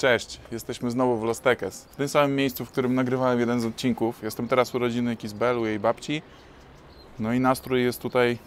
Cześć, jesteśmy znowu w Los Teques. W tym samym miejscu, w którym nagrywałem jeden z odcinków. Jestem teraz u rodziny Kisbel, u jej babci. No i nastrój jest tutaj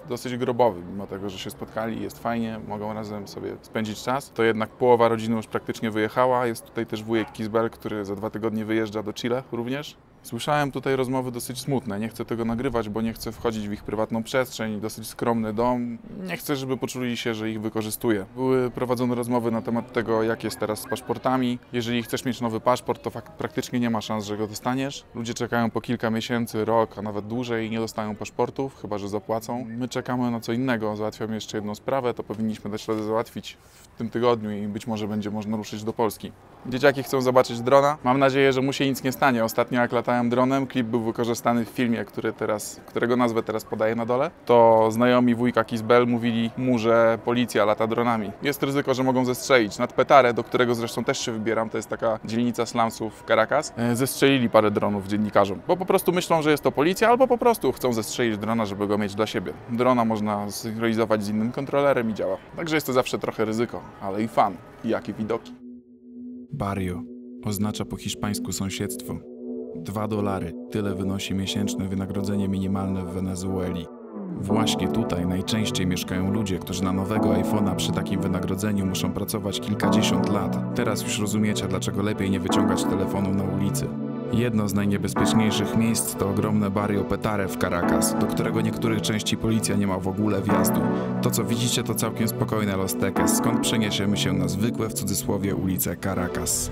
dosyć grobowy, mimo tego, że się spotkali, jest fajnie, mogą razem sobie spędzić czas. To jednak połowa rodziny już praktycznie wyjechała. Jest tutaj też wujek Kisbel, który za 2 tygodnie wyjeżdża do Chile również. Słyszałem tutaj rozmowy dosyć smutne. Nie chcę tego nagrywać, bo nie chcę wchodzić w ich prywatną przestrzeń. Dosyć skromny dom. Nie chcę, żeby poczuli się, że ich wykorzystuję. Były prowadzone rozmowy na temat tego, jak jest teraz z paszportami. Jeżeli chcesz mieć nowy paszport, to praktycznie nie ma szans, że go dostaniesz. Ludzie czekają po kilka miesięcy, rok, a nawet dłużej i nie dostają paszportów, chyba że zapłacą. My czekamy na co innego. Załatwiamy jeszcze jedną sprawę. To powinniśmy dać radę załatwić w tym tygodniu i być może będzie można ruszyć do Polski. Dzieciaki chcą zobaczyć drona. Mam nadzieję, że mu się nic nie stanie. Ostatnio jak latałem dronem, klip był wykorzystany w filmie, którego nazwę teraz podaję na dole, to znajomi wujka Kisbel mówili mu, że policja lata dronami. Jest ryzyko, że mogą zestrzelić. Nad Petare, do którego zresztą też się wybieram, to jest taka dzielnica slumsów w Caracas, zestrzelili parę dronów dziennikarzom, bo po prostu myślą, że jest to policja, albo po prostu chcą zestrzelić drona, żeby go mieć dla siebie. Drona można zsynchronizować z innym kontrolerem i działa. Także jest to zawsze trochę ryzyko, ale i fan. I jakie widoki. Barrio oznacza po hiszpańsku sąsiedztwo. $2. Tyle wynosi miesięczne wynagrodzenie minimalne w Wenezueli. Właśnie tutaj najczęściej mieszkają ludzie, którzy na nowego iPhone'a przy takim wynagrodzeniu muszą pracować kilkadziesiąt lat. Teraz już rozumiecie, dlaczego lepiej nie wyciągać telefonu na ulicy. Jedno z najniebezpieczniejszych miejsc to ogromne barrio Petare w Caracas, do którego niektórych części policja nie ma w ogóle wjazdu. To co widzicie to całkiem spokojne Los Teques, skąd przeniesiemy się na zwykłe w cudzysłowie ulice Caracas.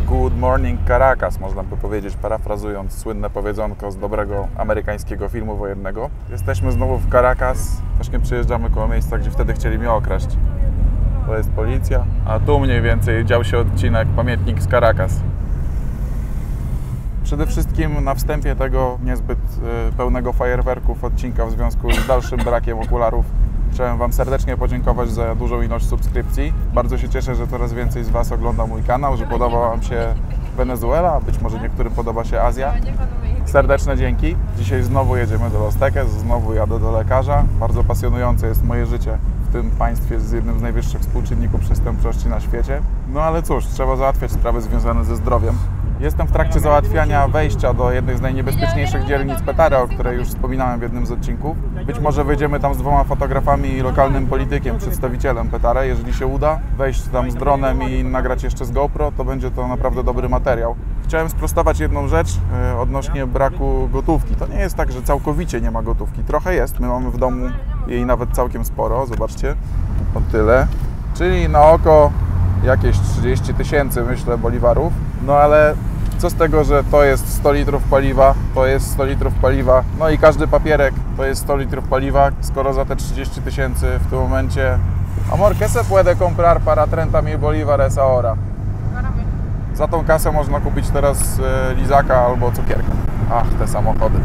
Good morning Caracas, można by powiedzieć, parafrazując słynne powiedzonko z dobrego amerykańskiego filmu wojennego. Jesteśmy znowu w Caracas, właśnie przyjeżdżamy koło miejsca, gdzie wtedy chcieli mnie okraść. To jest policja, a tu mniej więcej dział się odcinek Pamiętnik z Caracas. Przede wszystkim na wstępie tego niezbyt pełnego fajerwerków odcinka w związku z dalszym brakiem okularów chciałem Wam serdecznie podziękować za dużą ilość subskrypcji. Bardzo się cieszę, że coraz więcej z Was ogląda mój kanał, że podoba Wam się Wenezuela, być może niektórym podoba się Azja. Serdeczne dzięki. Dzisiaj znowu jedziemy do Los Teques, znowu jadę do lekarza. Bardzo pasjonujące jest moje życie w tym państwie z jednym z najwyższych współczynników przestępczości na świecie. No ale cóż, trzeba załatwiać sprawy związane ze zdrowiem. Jestem w trakcie załatwiania wejścia do jednej z najniebezpieczniejszych dzielnic Petare, o której już wspominałem w jednym z odcinków. Być może wejdziemy tam z 2 fotografami i lokalnym politykiem, przedstawicielem Petare. Jeżeli się uda wejść tam z dronem i nagrać jeszcze z GoPro, to będzie to naprawdę dobry materiał. Chciałem sprostować jedną rzecz odnośnie braku gotówki. To nie jest tak, że całkowicie nie ma gotówki. Trochę jest. My mamy w domu jej nawet całkiem sporo. Zobaczcie, o tyle. Czyli na oko jakieś 30 000, myślę, boliwarów. No ale co z tego, że to jest 100 litrów paliwa, to jest 100 litrów paliwa, no i każdy papierek to jest 100 litrów paliwa, skoro za te 30 000 w tym momencie amor, ¿qué se puede comprar para 30.000 bolívares ahora? Za tą kasę można kupić teraz lizaka albo cukierka. Ach, te samochody.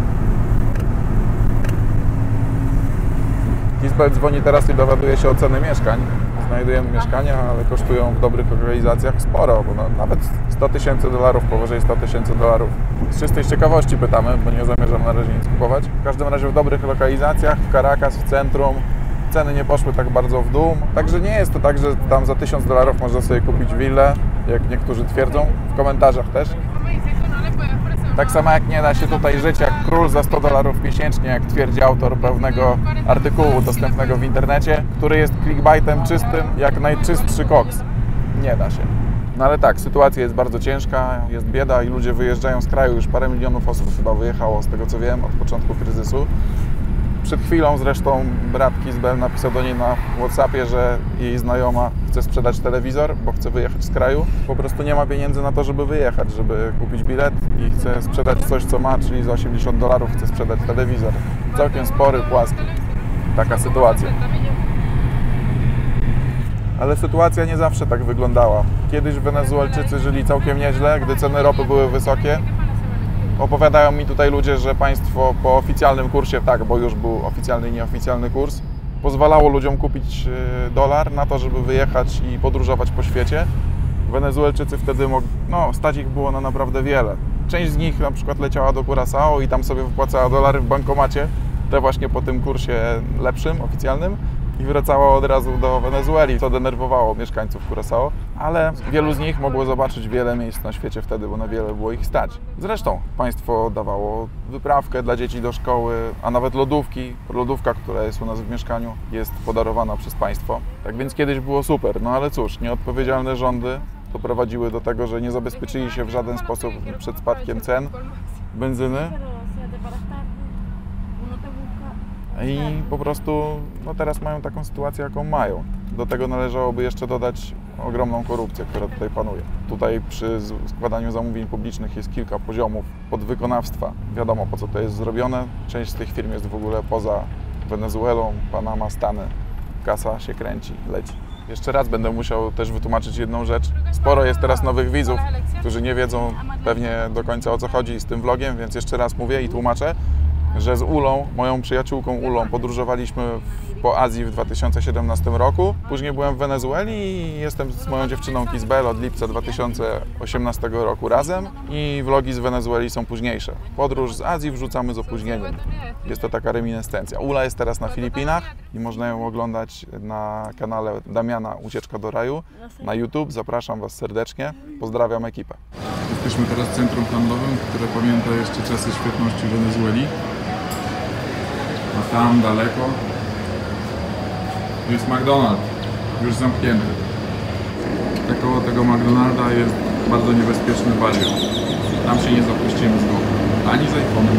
Kisbel dzwoni teraz i dowiaduje się o ceny mieszkań. Znajdujemy mieszkania, ale kosztują w dobrych lokalizacjach sporo, bo nawet $100 000, powyżej $100 000. Z czystej ciekawości pytamy, bo nie zamierzam na razie nic kupować. W każdym razie w dobrych lokalizacjach, w Caracas, w centrum, ceny nie poszły tak bardzo w dół. Także nie jest to tak, że tam za $1000 można sobie kupić willę, jak niektórzy twierdzą, w komentarzach też. Tak samo jak nie da się tutaj żyć jak król za $100 miesięcznie, jak twierdzi autor pewnego artykułu dostępnego w internecie, który jest clickbaitem czystym, jak najczystszy koks. Nie da się. No ale tak, sytuacja jest bardzo ciężka, jest bieda i ludzie wyjeżdżają z kraju. Już parę milionów osób chyba wyjechało, z tego co wiem, od początku kryzysu. Przed chwilą zresztą brat Kisbel napisał do niej na WhatsAppie, że jej znajoma chce sprzedać telewizor, bo chce wyjechać z kraju. Po prostu nie ma pieniędzy na to, żeby wyjechać, żeby kupić bilet i chce sprzedać coś, co ma, czyli za $80 chce sprzedać telewizor. Całkiem spory, płaski. Taka sytuacja. Ale sytuacja nie zawsze tak wyglądała. Kiedyś Wenezuelczycy żyli całkiem nieźle, gdy ceny ropy były wysokie. Opowiadają mi tutaj ludzie, że państwo po oficjalnym kursie, tak, bo już był oficjalny i nieoficjalny kurs, pozwalało ludziom kupić dolar na to, żeby wyjechać i podróżować po świecie. Wenezuelczycy wtedy stać ich było na naprawdę wiele. Część z nich na przykład leciała do Curaçao i tam sobie wypłacała dolary w bankomacie, te właśnie po tym kursie lepszym, oficjalnym, i wracała od razu do Wenezueli, co denerwowało mieszkańców Curaçao, ale wielu z nich mogło zobaczyć wiele miejsc na świecie wtedy, bo na wiele było ich stać. Zresztą państwo dawało wyprawkę dla dzieci do szkoły, a nawet lodówki. Lodówka, która jest u nas w mieszkaniu, jest podarowana przez państwo. Tak więc kiedyś było super, no ale cóż, nieodpowiedzialne rządy doprowadziły do tego, że nie zabezpieczyli się w żaden sposób przed spadkiem cen benzyny. I po prostu teraz mają taką sytuację, jaką mają. Do tego należałoby jeszcze dodać ogromną korupcję, która tutaj panuje. Tutaj przy składaniu zamówień publicznych jest kilka poziomów podwykonawstwa. Wiadomo, po co to jest zrobione. Część z tych firm jest w ogóle poza Wenezuelą, Panama, Stany. Kasa się kręci, leci. Jeszcze raz będę musiał też wytłumaczyć jedną rzecz. Sporo jest teraz nowych widzów, którzy nie wiedzą pewnie do końca, o co chodzi z tym vlogiem, więc jeszcze raz mówię i tłumaczę, że z Ulą, moją przyjaciółką Ulą, podróżowaliśmy po Azji w 2017 roku. Później byłem w Wenezueli i jestem z moją dziewczyną Kizbel od lipca 2018 roku razem i vlogi z Wenezueli są późniejsze. Podróż z Azji wrzucamy z opóźnieniem. Jest to taka reminiscencja. Ula jest teraz na Filipinach i można ją oglądać na kanale Damiana Ucieczka do Raju na YouTube. Zapraszam Was serdecznie. Pozdrawiam ekipę. Jesteśmy teraz w centrum handlowym, które pamięta jeszcze czasy świetności Wenezueli. A tam daleko jest McDonald's, już zamknięty. Tak koło tego McDonalda jest bardzo niebezpieczny barier. Tam się nie zapuścimy znowu, ani z iPhone'em.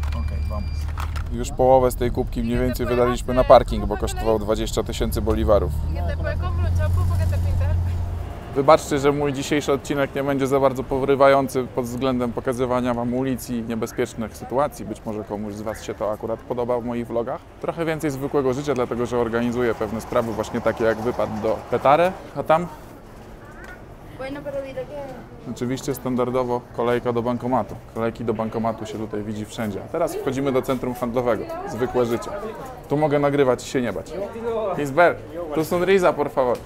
Okej, vamos. Już połowę z tej kubki mniej więcej wydaliśmy na parking, bo kosztował 20 000 boliwarów. Wybaczcie, że mój dzisiejszy odcinek nie będzie za bardzo porywający pod względem pokazywania Wam ulic i niebezpiecznych sytuacji. Być może komuś z Was się to akurat podoba w moich vlogach. Trochę więcej zwykłego życia, dlatego że organizuję pewne sprawy właśnie takie jak wypad do Petare, a tam oczywiście standardowo kolejka do bankomatu. Kolejki do bankomatu się tutaj widzi wszędzie. A teraz wchodzimy do centrum handlowego. Zwykłe życie. Tu mogę nagrywać i się nie bać. Isbel, tu sonrisa, por favor.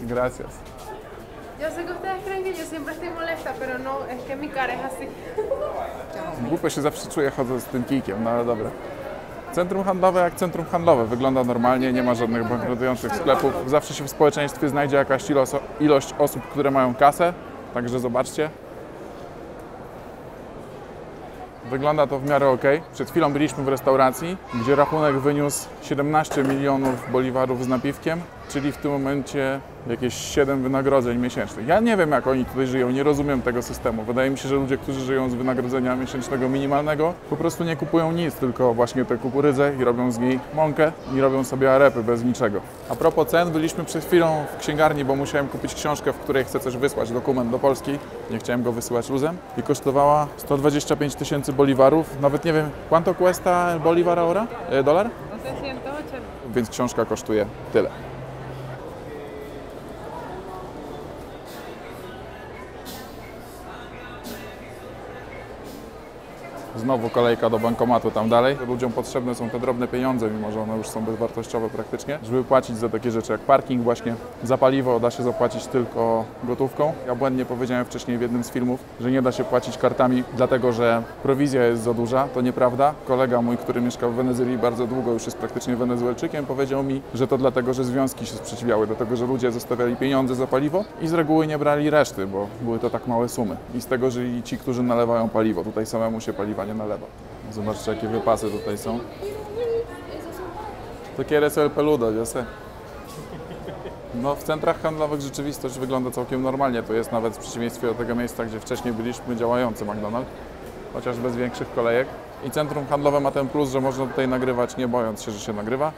Gracias. Yo sé que ustedes creen que yo siempre estoy molesta, pero no, es que mi cara es así. Głupio się zawsze czuję chodząc z tym kijkiem, no ale dobra. Centrum handlowe jak centrum handlowe. Wygląda normalnie, nie ma żadnych bankrutujących sklepów. Zawsze się w społeczeństwie znajdzie jakaś ilość osób, które mają kasę, także zobaczcie. Wygląda to w miarę ok. Przed chwilą byliśmy w restauracji, gdzie rachunek wyniósł 17 milionów boliwarów z napiwkiem, czyli w tym momencie jakieś 7 wynagrodzeń miesięcznych. Ja nie wiem, jak oni tutaj żyją, nie rozumiem tego systemu. Wydaje mi się, że ludzie, którzy żyją z wynagrodzenia miesięcznego minimalnego, po prostu nie kupują nic, tylko właśnie tę kukurydzę i robią z niej mąkę i robią sobie arepy bez niczego. A propos cen, byliśmy przed chwilą w księgarni, bo musiałem kupić książkę, w której chcę coś wysłać, dokument do Polski. Nie chciałem go wysyłać luzem i kosztowała 125 000 boliwarów. Nawet nie wiem, ¿cuánto cuesta el bolívar ahora? ¿Dolar? 180. Więc książka kosztuje tyle. Znowu kolejka do bankomatu tam dalej. Ludziom potrzebne są te drobne pieniądze, mimo że one już są bezwartościowe praktycznie, żeby płacić za takie rzeczy jak parking właśnie. Za paliwo da się zapłacić tylko gotówką. Ja błędnie powiedziałem wcześniej w jednym z filmów, że nie da się płacić kartami, dlatego że prowizja jest za duża. To nieprawda. Kolega mój, który mieszkał w Wenezueli bardzo długo, już jest praktycznie Wenezuelczykiem, powiedział mi, że to dlatego, że związki się sprzeciwiały do tego, że ludzie zostawiali pieniądze za paliwo i z reguły nie brali reszty, bo były to tak małe sumy. I z tego żyli ci, którzy nalewają paliwo. Tutaj samemu się paliwa nie nalewa. Zobaczcie, jakie wypasy tutaj są. To quieres el peludo, yo sé. No, w centrach handlowych rzeczywistość wygląda całkiem normalnie. To jest nawet w przeciwieństwie do tego miejsca, gdzie wcześniej byliśmy, działający McDonald's, chociaż bez większych kolejek. I centrum handlowe ma ten plus, że można tutaj nagrywać, nie bojąc się, że się nagrywa.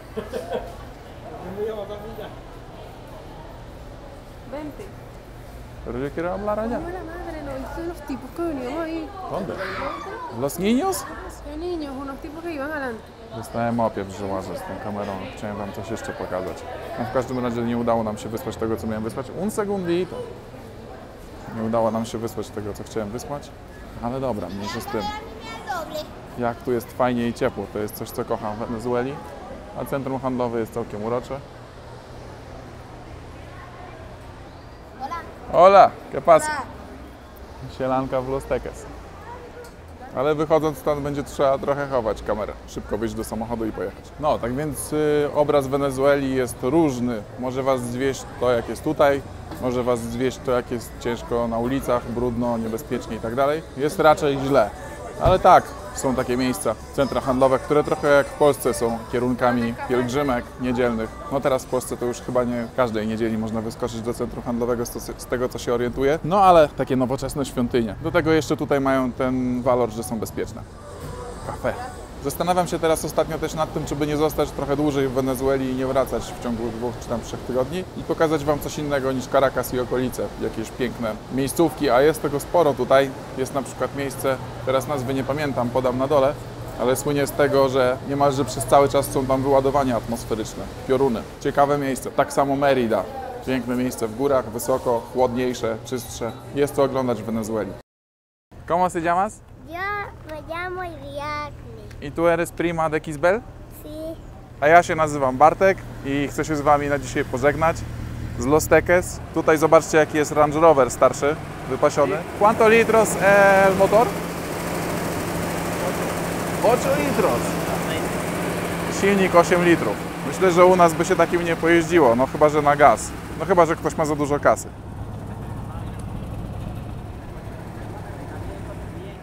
Vente. Pero yo quiero hablar allá. Hola madre, no ¿viste los tipos que veníamos ahí? ¿Dónde? Los Niños? Qué niños, unos tipos que iban adelante. Dostałem opiew, że łażę z tą kamerą. Chciałem wam coś jeszcze pokazać. No w każdym razie nie udało nam się wysłać tego, co miałem wysłać. Un segundito. Nie udało nam się wysłać tego, co chciałem wysłać. Ale dobra, mniejsza z tym. Jak tu jest fajnie i ciepło. To jest coś, co kocham w Wenezueli. A centrum handlowe jest całkiem urocze. Hola, ¿qué pasa? Sielanka w Los Teques. Ale wychodząc stąd będzie trzeba trochę chować kamerę. Szybko wyjść do samochodu i pojechać. No, tak więc obraz Wenezueli jest różny. Może was zwieść to, jak jest tutaj. Może was zwieść to, jak jest ciężko na ulicach, brudno, niebezpiecznie i tak dalej. Jest raczej źle. Ale tak, są takie miejsca, centra handlowe, które trochę jak w Polsce są kierunkami pielgrzymek niedzielnych. No teraz w Polsce to już chyba nie każdej niedzieli można wyskoczyć do centrum handlowego z tego, co się orientuje. No ale takie nowoczesne świątynie. Do tego jeszcze tutaj mają ten walor, że są bezpieczne. Kafe. Zastanawiam się teraz ostatnio też nad tym, czy by nie zostać trochę dłużej w Wenezueli i nie wracać w ciągu 2 czy tam 3 tygodni i pokazać wam coś innego niż Caracas i okolice, jakieś piękne miejscówki, a jest tego sporo tutaj. Jest na przykład miejsce, teraz nazwy nie pamiętam, podam na dole, ale słynie z tego, że niemalże przez cały czas są tam wyładowania atmosferyczne, pioruny. Ciekawe miejsce. Tak samo Mérida. Piękne miejsce w górach, wysoko, chłodniejsze, czystsze. Jest co oglądać w Wenezueli. ¿Cómo se llamas? Yo me llamo Iriakli. I tu eres prima de Kisbel? Sí. A ja się nazywam Bartek i chcę się z wami na dzisiaj pożegnać z Los Teques. Tutaj zobaczcie, jaki jest Range Rover starszy, wypasiony. ¿Cuánto litros el motor? 8 litros. Silnik 8 litrów. Myślę, że u nas by się takim nie pojeździło, no chyba, że na gaz. No chyba, że ktoś ma za dużo kasy.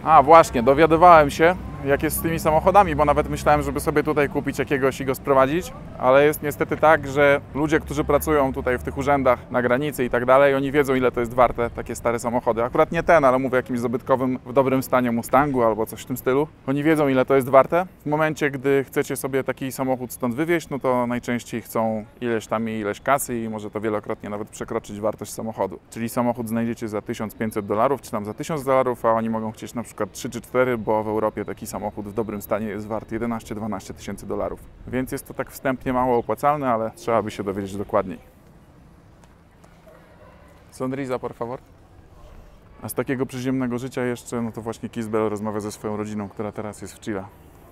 A właśnie, dowiadywałem się, jak jest z tymi samochodami, bo nawet myślałem, żeby sobie tutaj kupić jakiegoś i go sprowadzić, ale jest niestety tak, że ludzie, którzy pracują tutaj w tych urzędach na granicy i tak dalej, oni wiedzą, ile to jest warte takie stare samochody. Akurat nie ten, ale mówię o jakimś zabytkowym, w dobrym stanie Mustangu albo coś w tym stylu. Oni wiedzą, ile to jest warte. W momencie, gdy chcecie sobie taki samochód stąd wywieźć, no to najczęściej chcą ileś tam i ileś kasy i może to wielokrotnie nawet przekroczyć wartość samochodu. Czyli samochód znajdziecie za $1500 czy tam za $1000, a oni mogą chcieć na przykład 3 czy 4, bo w Europie taki samochód w dobrym stanie jest wart 11-12 tysięcy dolarów. Więc jest to tak wstępnie mało opłacalne, ale trzeba by się dowiedzieć dokładniej. Sonrisa, por favor. A z takiego przyziemnego życia jeszcze, no to właśnie Kisbel rozmawia ze swoją rodziną, która teraz jest w Chile.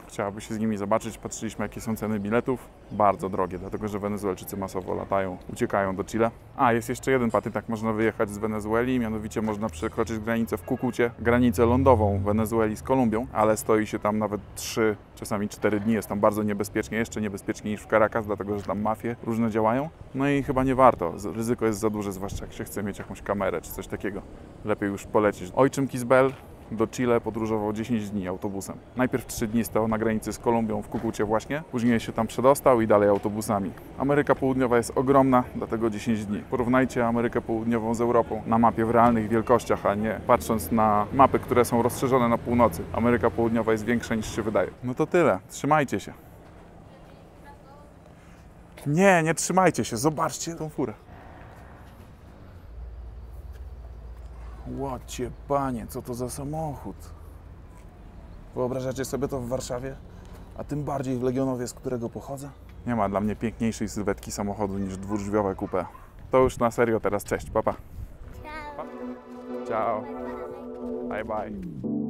Chciałaby się z nimi zobaczyć, patrzyliśmy, jakie są ceny biletów. Bardzo drogie, dlatego że Wenezuelczycy masowo latają, uciekają do Chile. A, jest jeszcze jeden patent, jak można wyjechać z Wenezueli, mianowicie można przekroczyć granicę w Kukucie, granicę lądową Wenezueli z Kolumbią, ale stoi się tam nawet 3, czasami 4 dni, jest tam bardzo niebezpiecznie, jeszcze niebezpieczniej niż w Caracas, dlatego że tam mafie różne działają. No i chyba nie warto, ryzyko jest za duże, zwłaszcza jak się chce mieć jakąś kamerę czy coś takiego. Lepiej już polecieć. Ojczym Kisbel do Chile podróżował 10 dni autobusem. Najpierw 3 dni stał na granicy z Kolumbią w Kukucie właśnie, później się tam przedostał i dalej autobusami. Ameryka Południowa jest ogromna, dlatego 10 dni. Porównajcie Amerykę Południową z Europą na mapie w realnych wielkościach, a nie patrząc na mapy, które są rozszerzone na północy. Ameryka Południowa jest większa niż się wydaje. No to tyle, trzymajcie się. Nie trzymajcie się, zobaczcie tą furę. Łocie panie, co to za samochód? Wyobrażacie sobie to w Warszawie? A tym bardziej w Legionowie, z którego pochodzę? Nie ma dla mnie piękniejszej sylwetki samochodu niż dwudrzwiowe coupé. To już na serio teraz, cześć, pa pa. Chao. Ciao. Bye bye.